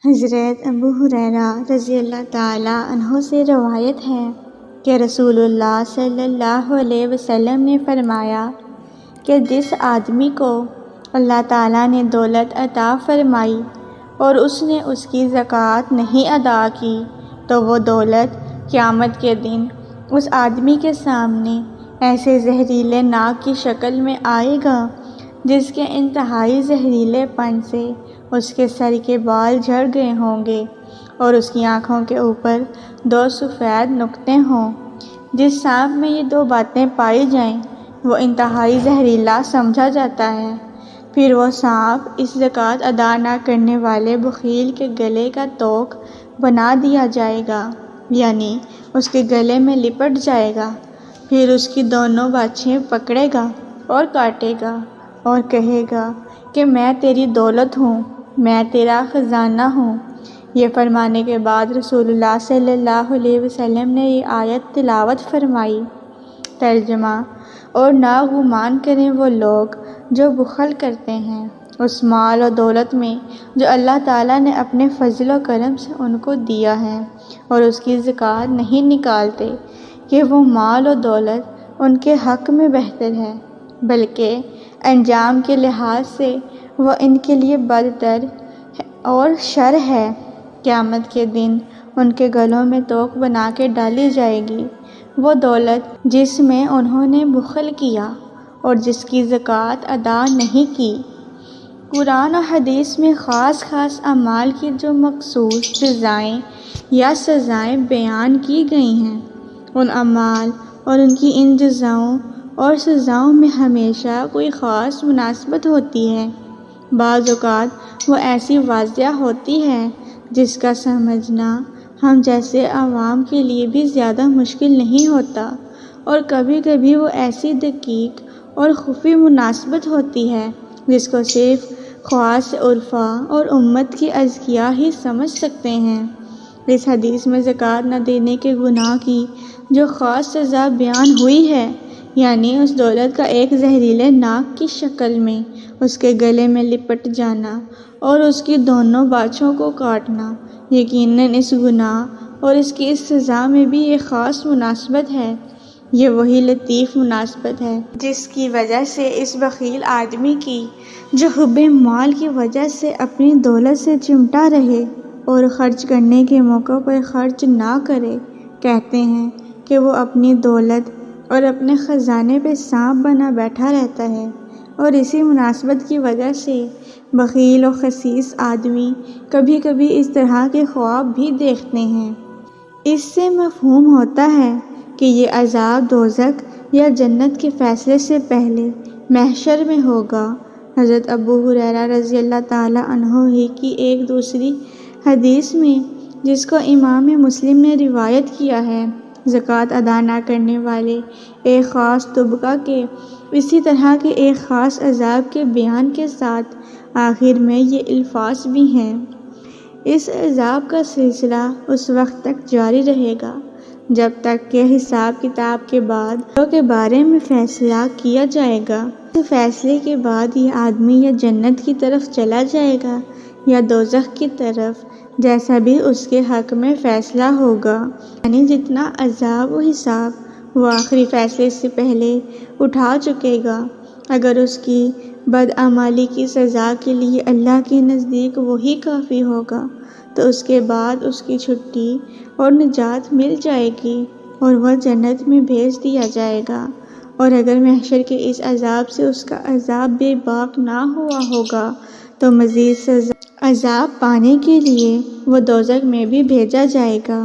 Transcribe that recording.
حضرت ابو ہریرہ رضی اللہ تعالیٰ عنہ سے روایت ہے کہ رسول اللہ صلی اللہ علیہ وسلم نے فرمایا کہ جس آدمی کو اللہ تعالیٰ نے دولت عطا فرمائی اور اس نے اس کی زکوٰۃ نہیں ادا کی تو وہ دولت قیامت کے دن اس آدمی کے سامنے ایسے زہریلے ناگ کی شکل میں آئے گا جس کے انتہائی زہریلے پن سے اس کے سر کے بال جھڑ گئے ہوں گے اور اس کی آنکھوں کے اوپر 2 سفید نقطے ہوں۔ جس سانپ میں یہ 2 باتیں پائی جائیں وہ انتہائی زہریلا سمجھا جاتا ہے، پھر وہ سانپ اس زکوٰۃ ادا نہ کرنے والے بخیل کے گلے کا توق بنا دیا جائے گا، یعنی اس کے گلے میں لپٹ جائے گا، پھر اس کی دونوں باچھیں پکڑے گا اور کاٹے گا اور کہے گا کہ میں تیری دولت ہوں، میں تیرا خزانہ ہوں۔ یہ فرمانے کے بعد رسول اللہ صلی اللہ علیہ وسلم نے یہ آیت تلاوت فرمائی۔ ترجمہ: اور نہ گمان کریں وہ لوگ جو بخل کرتے ہیں اس مال و دولت میں جو اللہ تعالیٰ نے اپنے فضل و کرم سے ان کو دیا ہے اور اس کی زکوٰۃ نہیں نکالتے کہ وہ مال و دولت ان کے حق میں بہتر ہے، بلکہ انجام کے لحاظ سے وہ ان کے لیے بدتر اور شر ہے۔ قیامت کے دن ان کے گلوں میں توق بنا کے ڈالی جائے گی وہ دولت جس میں انہوں نے بخل کیا اور جس کی زکوٰۃ ادا نہیں کی۔ قرآن و حدیث میں خاص اعمال کی جو مخصوص جزائیں یا سزائیں بیان کی گئی ہیں، ان اعمال اور ان کی ان جزاؤں اور سزاؤں میں ہمیشہ کوئی خاص مناسبت ہوتی ہے۔ بعض اوقات وہ ایسی واضح ہوتی ہے جس کا سمجھنا ہم جیسے عوام کے لیے بھی زیادہ مشکل نہیں ہوتا، اور کبھی کبھی وہ ایسی دقیق اور خفی مناسبت ہوتی ہے جس کو صرف خواص عرفا اور امت کی اذکیاء ہی سمجھ سکتے ہیں۔ اس حدیث میں زکوٰۃ نہ دینے کے گناہ کی جو خاص سزا بیان ہوئی ہے، یعنی اس دولت کا ایک زہریلے ناگ کی شکل میں اس کے گلے میں لپٹ جانا اور اس کی دونوں باچھوں کو کاٹنا، یقیناً اس گناہ اور اس کی اس سزا میں بھی ایک خاص مناسبت ہے۔ یہ وہی لطیف مناسبت ہے جس کی وجہ سے اس بخیل آدمی کی جو حب مال کی وجہ سے اپنی دولت سے چمٹا رہے اور خرچ کرنے کے موقع پر خرچ نہ کرے، کہتے ہیں کہ وہ اپنی دولت اور اپنے خزانے پہ سانپ بنا بیٹھا رہتا ہے، اور اسی مناسبت کی وجہ سے بخیل و خسیس آدمی کبھی کبھی اس طرح کے خواب بھی دیکھتے ہیں۔ اس سے مفہوم ہوتا ہے کہ یہ عذاب دوزخ یا جنت کے فیصلے سے پہلے محشر میں ہوگا۔ حضرت ابو ہریرہ رضی اللہ تعالیٰ عنہ ہی کی ایک دوسری حدیث میں جس کو امام مسلم نے روایت کیا ہے، زکوٰۃ ادا نہ کرنے والے ایک خاص طبقہ کے اسی طرح کے ایک خاص عذاب کے بیان کے ساتھ آخر میں یہ الفاظ بھی ہیں: اس عذاب کا سلسلہ اس وقت تک جاری رہے گا جب تک کہ حساب کتاب کے بعد کے بارے میں فیصلہ کیا جائے گا۔ اس فیصلے کے بعد یہ آدمی یا جنت کی طرف چلا جائے گا یا دوزخ کی طرف، جیسا بھی اس کے حق میں فیصلہ ہوگا، یعنی جتنا عذاب و حساب وہ آخری فیصلے سے پہلے اٹھا چکے گا۔ اگر اس کی بدعمالی کی سزا کے لیے اللہ کے نزدیک وہی کافی ہوگا تو اس کے بعد اس کی چھٹی اور نجات مل جائے گی اور وہ جنت میں بھیج دیا جائے گا، اور اگر محشر کے اس عذاب سے اس کا عذاب بے باک نہ ہوا ہوگا تو مزید سزا عذاب پانے کے لیے وہ دوزخ میں بھی بھیجا جائے گا۔